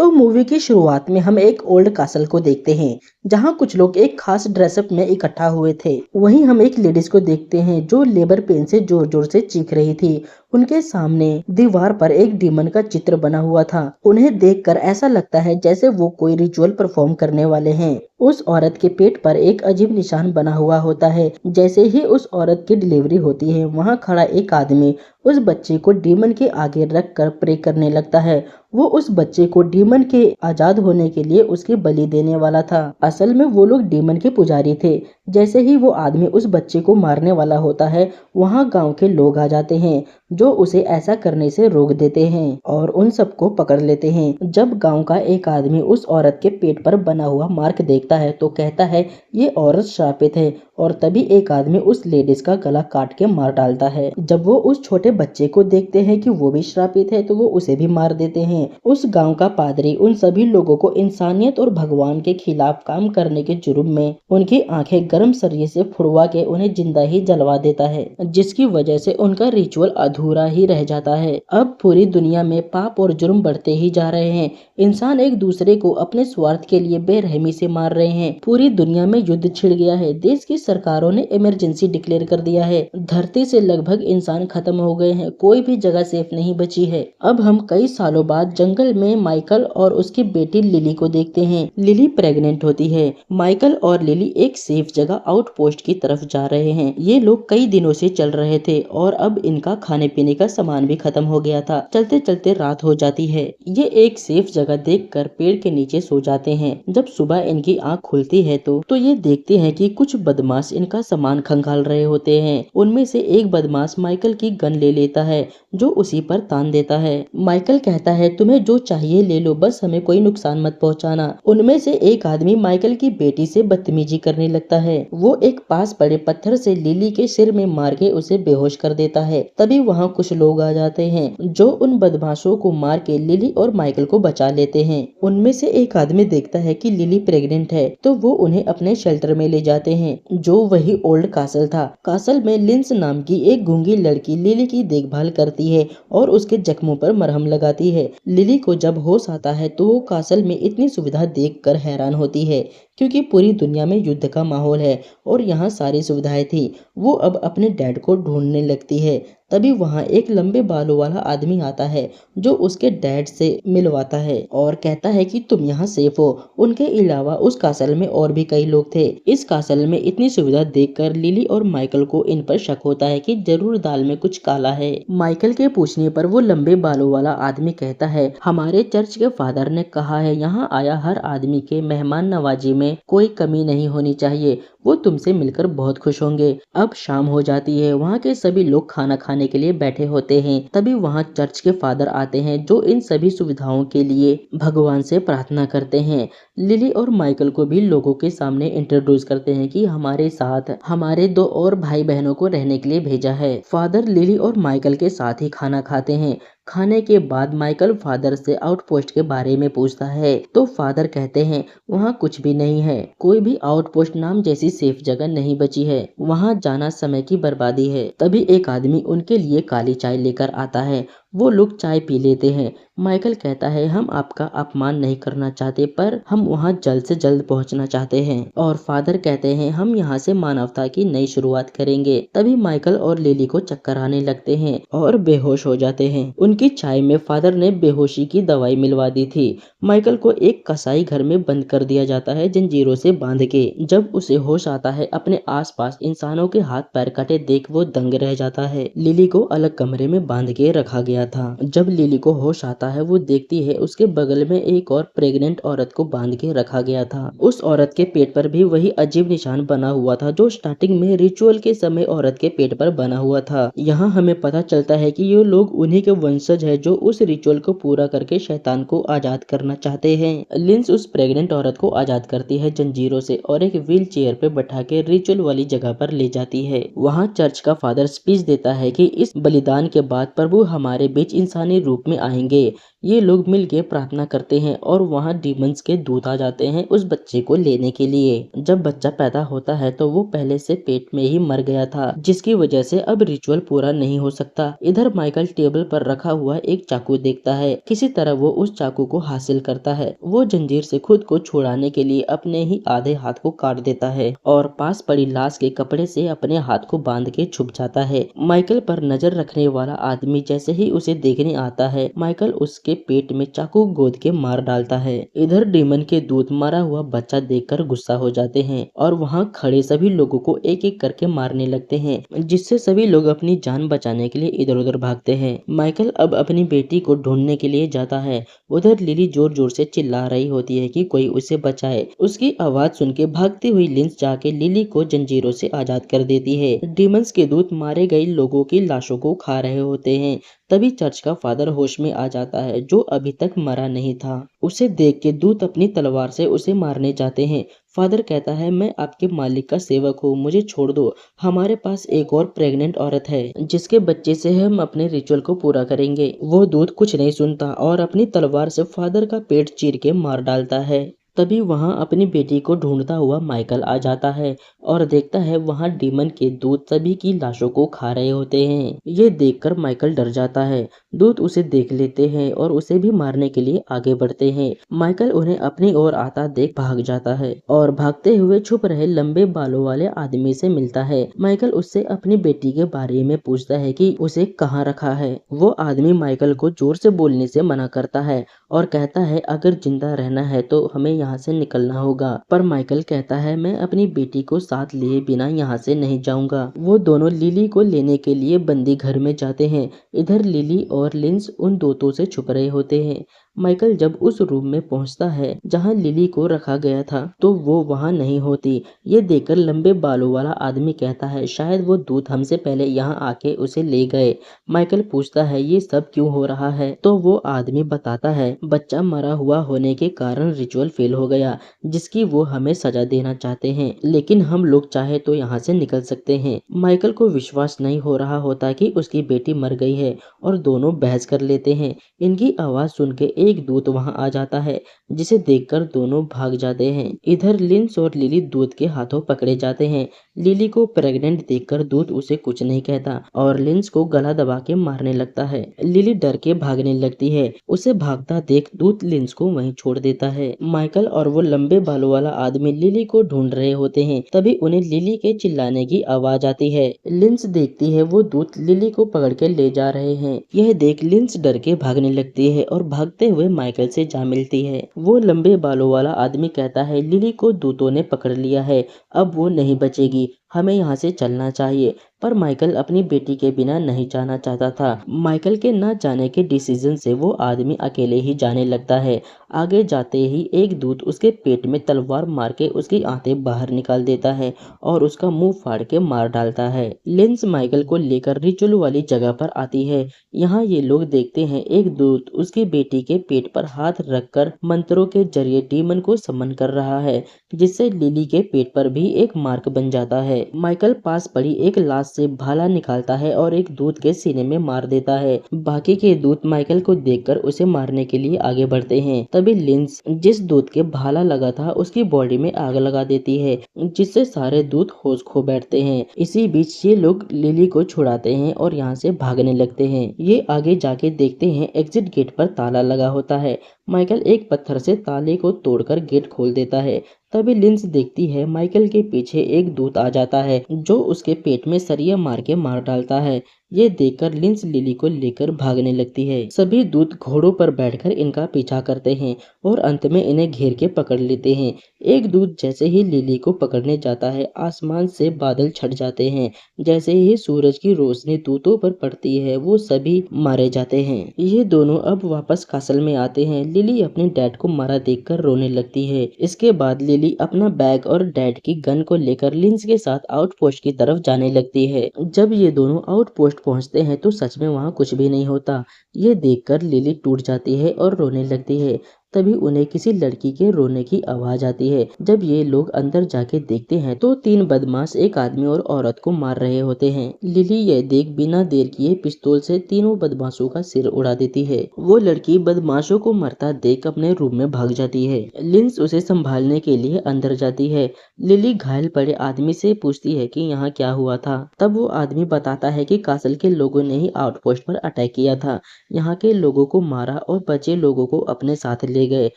तो मूवी की शुरुआत में हम एक ओल्ड कासल को देखते हैं जहां कुछ लोग एक खास ड्रेसअप में इकट्ठा हुए थे। वहीं हम एक लेडीज को देखते हैं जो लेबर पेन से जोर जोर से चीख रही थी। उनके सामने दीवार पर एक डीमन का चित्र बना हुआ था। उन्हें देखकर ऐसा लगता है जैसे वो कोई रिचुअल परफॉर्म करने वाले हैं। उस औरत के पेट पर एक अजीब निशान बना हुआ होता है। जैसे ही उस औरत की डिलीवरी होती है वहां खड़ा एक आदमी उस बच्चे को डीमन के आगे रख कर प्रे करने लगता है। वो उस बच्चे को डीमन के आजाद होने के लिए उसकी बलि देने वाला था। असल में वो लोग डीमन के पुजारी थे। जैसे ही वो आदमी उस बच्चे को मारने वाला होता है वहां गांव के लोग आ जाते हैं जो उसे ऐसा करने से रोक देते हैं और उन सबको पकड़ लेते हैं। जब गांव का एक आदमी उस औरत के पेट पर बना हुआ मार्क देखता है तो कहता है ये औरत श्रापित है और तभी एक आदमी उस लेडीज का गला काट के मार डालता है। जब वो उस छोटे बच्चे को देखते हैं कि वो भी श्रापित है तो वो उसे भी मार देते हैं। उस गांव का पादरी उन सभी लोगों को इंसानियत और भगवान के खिलाफ काम करने के जुर्म में उनकी आंखें गर्म सरिये से फुड़वा के उन्हें जिंदा ही जलवा देता है, जिसकी वजह से उनका रिचुअल अधूरा ही रह जाता है। अब पूरी दुनिया में पाप और जुर्म बढ़ते ही जा रहे हैं। इंसान एक दूसरे को अपने स्वार्थ के लिए बेरहमी से मार रहे हैं। पूरी दुनिया में युद्ध छिड़ गया है। देश की सरकारों ने इमरजेंसी डिक्लेयर कर दिया है। धरती से लगभग इंसान खत्म हो गए हैं। कोई भी जगह सेफ नहीं बची है। अब हम कई सालों बाद जंगल में माइकल और उसकी बेटी लिली को देखते हैं। लिली प्रेग्नेंट होती है। माइकल और लिली एक सेफ जगह आउटपोस्ट की तरफ जा रहे हैं। ये लोग कई दिनों से चल रहे थे और अब इनका खाने पीने का सामान भी खत्म हो गया था। चलते चलते रात हो जाती है। ये एक सेफ जगह देखकर पेड़ के नीचे सो जाते हैं। जब सुबह इनकी आंख खुलती है तो ये देखते हैं कि कुछ बदमाश इनका सामान खंगाल रहे होते हैं। उनमें से एक बदमाश माइकल की गन ले लेता है जो उसी पर तान देता है। माइकल कहता है तुम्हें जो चाहिए ले लो, बस हमें कोई नुकसान मत पहुंचाना। उनमें से एक आदमी माइकल की बेटी से बदतमीजी करने लगता है। वो एक पास पड़े पत्थर से लिली के सिर में मार के उसे बेहोश कर देता है। तभी वहाँ कुछ लोग आ जाते हैं जो उन बदमाशों को मार के लिली और माइकल को बचा लेते हैं। उनमें से एक आदमी देखता है कि लिली प्रेग्नेंट है तो वो उन्हें अपने शेल्टर में ले जाते हैं जो वही ओल्ड कासल था। कासल में लिंस नाम की एक गूंगी लड़की लिली की देखभाल करती है और उसके जख्मों पर मरहम लगाती है। लिली को जब होश आता है तो वो कासल में इतनी सुविधा देखकर हैरान होती है क्योंकि पूरी दुनिया में युद्ध का माहौल है और यहाँ सारी सुविधाएं थी। वो अब अपने डैड को ढूंढने लगती है। तभी वहाँ एक लंबे बालों वाला आदमी आता है जो उसके डैड से मिलवाता है और कहता है कि तुम यहाँ सेफ हो। उनके अलावा उस कासल में और भी कई लोग थे। इस कासल में इतनी सुविधा देखकर लिली और माइकल को इन पर शक होता है कि जरूर दाल में कुछ काला है। माइकल के पूछने पर वो लंबे बालों वाला आदमी कहता है हमारे चर्च के फादर ने कहा है यहाँ आया हर आदमी के मेहमान नवाजी में कोई कमी नहीं होनी चाहिए। वो तुमसे मिलकर बहुत खुश होंगे। अब शाम हो जाती है। वहाँ के सभी लोग खाना खाने के लिए बैठे होते हैं। तभी वहाँ चर्च के फादर आते हैं जो इन सभी सुविधाओं के लिए भगवान से प्रार्थना करते हैं। लिली और माइकल को भी लोगों के सामने इंट्रोड्यूस करते हैं कि हमारे साथ हमारे दो और भाई बहनों को रहने के लिए भेजा है। फादर लिली और माइकल के साथ ही खाना खाते हैं। खाने के बाद माइकल फादर से आउटपोस्ट के बारे में पूछता है तो फादर कहते हैं वहाँ कुछ भी नहीं है। कोई भी आउटपोस्ट नाम जैसी सेफ जगह नहीं बची है। वहाँ जाना समय की बर्बादी है। तभी एक आदमी उनके लिए काली चाय लेकर आता है। वो लोग चाय पी लेते हैं। माइकल कहता है हम आपका अपमान नहीं करना चाहते पर हम वहाँ जल्द से जल्द पहुँचना चाहते हैं। और फादर कहते हैं हम यहाँ से मानवता की नई शुरुआत करेंगे। तभी माइकल और लिली को चक्कर आने लगते हैं और बेहोश हो जाते हैं। उनकी चाय में फादर ने बेहोशी की दवाई मिलवा दी थी। माइकल को एक कसाई घर में बंद कर दिया जाता है जंजीरों से बांध के। जब उसे होश आता है अपने आसपास इंसानों के हाथ पैर कटे देख वो दंग रह जाता है। लिली को अलग कमरे में बांध के रखा गया था। जब लिली को होश आता है वो देखती है उसके बगल में एक और प्रेग्नेंट औरत को बांध के रखा गया था। उस औरत के पेट पर भी वही अजीब निशान बना हुआ था जो स्टार्टिंग में रिचुअल के समय औरत के पेट पर बना हुआ था। यहाँ हमें पता चलता है कि ये लोग उन्हीं के वंशज है जो उस रिचुअल को पूरा करके शैतान को आजाद करना चाहते हैं। लिंस उस प्रेग्नेंट औरत को आजाद करती है जंजीरों से और एक व्हील चेयर पे बैठा के रिचुअल वाली जगह पर ले जाती है। वहाँ चर्च का फादर स्पीच देता है कि इस बलिदान के बाद प्रभु हमारे बीच इंसानी रूप में आएंगे ये लोग मिलके प्रार्थना करते हैं और वहाँ डीमंस के दूत आ जाते हैं उस बच्चे को लेने के लिए। जब बच्चा पैदा होता है तो वो पहले से पेट में ही मर गया था, जिसकी वजह से अब रिचुअल पूरा नहीं हो सकता। इधर माइकल टेबल पर रखा हुआ एक चाकू देखता है। किसी तरह वो उस चाकू को हासिल करता है। वो जंजीर से खुद को छुड़ाने के लिए अपने ही आधे हाथ को काट देता है और पास पड़ी लाश के कपड़े से अपने हाथ को बांध के छुप जाता है। माइकल पर नजर रखने वाला आदमी जैसे ही उसे देखने आता है, माइकल उसके पेट में चाकू गोद के मार डालता है। इधर डीमन के दूत मरा हुआ बच्चा देखकर गुस्सा हो जाते हैं और वहाँ खड़े सभी लोगों को एक एक करके मारने लगते हैं, जिससे सभी लोग अपनी जान बचाने के लिए इधर उधर भागते हैं। माइकल अब अपनी बेटी को ढूंढने के लिए जाता है। उधर लिली जोर जोर से चिल्ला रही होती है कि कोई उसे बचाए। उसकी आवाज सुन के भागती हुई लिंस जाके लिली को जंजीरों से आजाद कर देती है। डीमंस के दूत मारे गए लोगों की लाशों को खा रहे होते हैं। तभी चर्च का फादर होश में आ जाता है, जो अभी तक मरा नहीं था। उसे देख के दूत अपनी तलवार से उसे मारने जाते हैं। फादर कहता है, मैं आपके मालिक का सेवक हूँ, मुझे छोड़ दो। हमारे पास एक और प्रेग्नेंट औरत है जिसके बच्चे से हम अपने रिचुअल को पूरा करेंगे। वो दूत कुछ नहीं सुनता और अपनी तलवार से फादर का पेट चीर के मार डालता है। तभी वहां अपनी बेटी को ढूंढता हुआ माइकल आ जाता है और देखता है वहां डीमन के दूत सभी की लाशों को खा रहे होते हैं। ये देखकर माइकल डर जाता है। दूत उसे देख लेते हैं और उसे भी मारने के लिए आगे बढ़ते हैं। माइकल उन्हें अपनी ओर आता देख भाग जाता है और भागते हुए छुप रहे लंबे बालों वाले आदमी से मिलता है। माइकल उससे अपनी बेटी के बारे में पूछता है कि उसे कहाँ रखा है। वो आदमी माइकल को जोर से बोलने से मना करता है और कहता है, अगर जिंदा रहना है तो हमें यहाँ से निकलना होगा। पर माइकल कहता है, मैं अपनी बेटी को साथ लिए बिना यहाँ से नहीं जाऊंगा। वो दोनों लिली को लेने के लिए बंदी घर में जाते हैं। इधर लिली और लिंस उन दूतों से छुप रहे होते हैं। माइकल जब उस रूम में पहुंचता है जहां लिली को रखा गया था, तो वो वहां नहीं होती। ये देखकर लंबे बालों वाला आदमी कहता है, शायद वो दूत हमसे पहले यहाँ आके उसे ले गए। माइकल पूछता है, ये सब क्यों हो रहा है? तो वो आदमी बताता है, बच्चा मरा हुआ होने के कारण रिचुअल फेल हो गया, जिसकी वो हमें सजा देना चाहते हैं, लेकिन हम लोग चाहे तो यहाँ से निकल सकते हैं। माइकल को विश्वास नहीं हो रहा होता कि उसकी बेटी मर गई है और दोनों बहस कर लेते हैं। इनकी आवाज सुन के एक दूत वहां आ जाता है, जिसे देखकर दोनों भाग जाते हैं। इधर लिंस और लिली दूत के हाथों पकड़े जाते हैं। लिली को प्रेग्नेंट देखकर दूत उसे कुछ नहीं कहता और लिंस को गला दबा के मारने लगता है। लिली डर के भागने लगती है। उसे भागता देख दूत लिंस को वहीं छोड़ देता है। माइकल और वो लंबे बालों वाला आदमी लिली को ढूंढ रहे होते हैं। तभी उन्हें लिली के चिल्लाने की आवाज आती है। लिंस देखती है वो दूत लिली को पकड़ के ले जा रहे हैं। यह देख लिंस डर के भागने लगती है और भागते हुए माइकल से जा मिलती है। वो लंबे बालों वाला आदमी कहता है, लिली को दूतों ने पकड़ लिया है, अब वो नहीं बचेगी, हमें यहाँ से चलना चाहिए। पर माइकल अपनी बेटी के बिना नहीं जाना चाहता था। माइकल के न जाने के डिसीजन से वो आदमी अकेले ही जाने लगता है। आगे जाते ही एक दूत उसके पेट में तलवार मार के उसकी आंतें बाहर निकाल देता है और उसका मुंह फाड़ के मार डालता है। लिंस माइकल को लेकर रिचुअल वाली जगह पर आती है। यहाँ ये लोग देखते हैं एक दूत उसकी बेटी के पेट पर हाथ रखकर मंत्रों के जरिए डीमन को समन कर रहा है, जिससे लिली के पेट पर भी एक मार्क बन जाता है। माइकल पास पड़ी एक लाश से भाला निकालता है और एक दूत के सीने में मार देता है। बाकी के दूत माइकल को देखकर उसे मारने के लिए आगे बढ़ते हैं। तभी लिंस जिस दूत के भाला लगा था उसकी बॉडी में आग लगा देती है, जिससे सारे दूत होश खो बैठते हैं। इसी बीच ये लोग लिली को छुड़ाते हैं और यहाँ से भागने लगते हैं। ये आगे जाके देखते हैं एग्जिट गेट पर ताला लगा होता है। माइकल एक पत्थर से ताले को तोड़कर गेट खोल देता है। तभी लिंस देखती है माइकल के पीछे एक दूत आ जाता है, जो उसके पेट में सरिया मार के मार डालता है। ये देखकर लिंस लिली को लेकर भागने लगती है। सभी दूत घोड़ों पर बैठकर इनका पीछा करते हैं और अंत में इन्हें घेर के पकड़ लेते हैं। एक दूत जैसे ही लिली को पकड़ने जाता है, आसमान से बादल छट जाते हैं। जैसे ही सूरज की रोशनी दूतों पर पड़ती है, वो सभी मारे जाते हैं। ये दोनों अब वापस कासल में आते हैं। लिली अपने डैड को मारा देखकर रोने लगती है। इसके बाद लिली अपना बैग और डैड की गन को लेकर लिंस के साथ आउटपोस्ट की तरफ जाने लगती है। जब ये दोनों आउटपोस्ट पहुंचते हैं तो सच में वहां कुछ भी नहीं होता। ये देखकर लिली टूट जाती है और रोने लगती है। तभी उन्हें किसी लड़की के रोने की आवाज आती है। जब ये लोग अंदर जाके देखते हैं तो 3 बदमाश एक आदमी और औरत को मार रहे होते हैं। लिली यह देख बिना देर किए पिस्तौल से तीनों बदमाशों का सिर उड़ा देती है। वो लड़की बदमाशों को मरता देख अपने रूम में भाग जाती है। लिंस उसे संभालने के लिए अंदर जाती है। लिली घायल पड़े आदमी से पूछती है कि यहाँ क्या हुआ था। तब वो आदमी बताता है कि कासल के लोगों ने ही आउटपोस्ट पर अटैक किया था, यहाँ के लोगों को मारा और बचे लोगों को अपने साथ ले गए।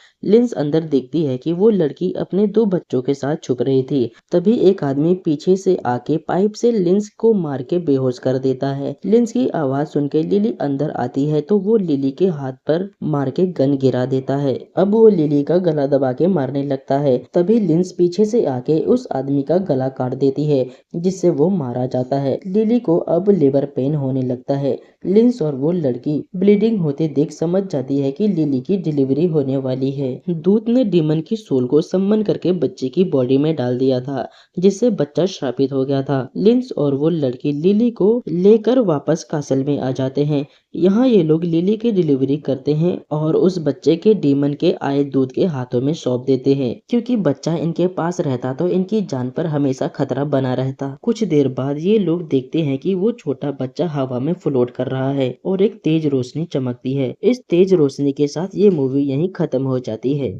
लिंस अंदर देखती है कि वो लड़की अपने 2 बच्चों के साथ छुप रही थी। तभी एक आदमी पीछे से आके पाइप से लिंस को मार के बेहोश कर देता है। लिंस की आवाज सुन के लिली अंदर आती है तो वो लिली के हाथ पर मार के गन गिरा देता है। अब वो लिली का गला दबा के मारने लगता है। तभी लिंस पीछे से आके उस आदमी का गला काट देती है, जिससे वो मारा जाता है। लिली को अब लेबर पेन होने लगता है। लिंस और वो लड़की ब्लीडिंग होते देख समझ जाती है कि लिली की डिलीवरी होने वाली है। दूत ने डीमन की सोल को सम्मन करके बच्चे की बॉडी में डाल दिया था, जिससे बच्चा श्रापित हो गया था। लिंस और वो लड़की लिली को लेकर वापस कासल में आ जाते हैं। यहाँ ये लोग लिली की डिलीवरी करते हैं और उस बच्चे के डीमन के आए दूध के हाथों में सौंप देते हैं, क्योंकि बच्चा इनके पास रहता तो इनकी जान पर हमेशा खतरा बना रहता। कुछ देर बाद ये लोग देखते हैं कि वो छोटा बच्चा हवा में फ्लोट कर रहा है और एक तेज रोशनी चमकती है। इस तेज रोशनी के साथ ये मूवी यहीं खत्म हो जाती है।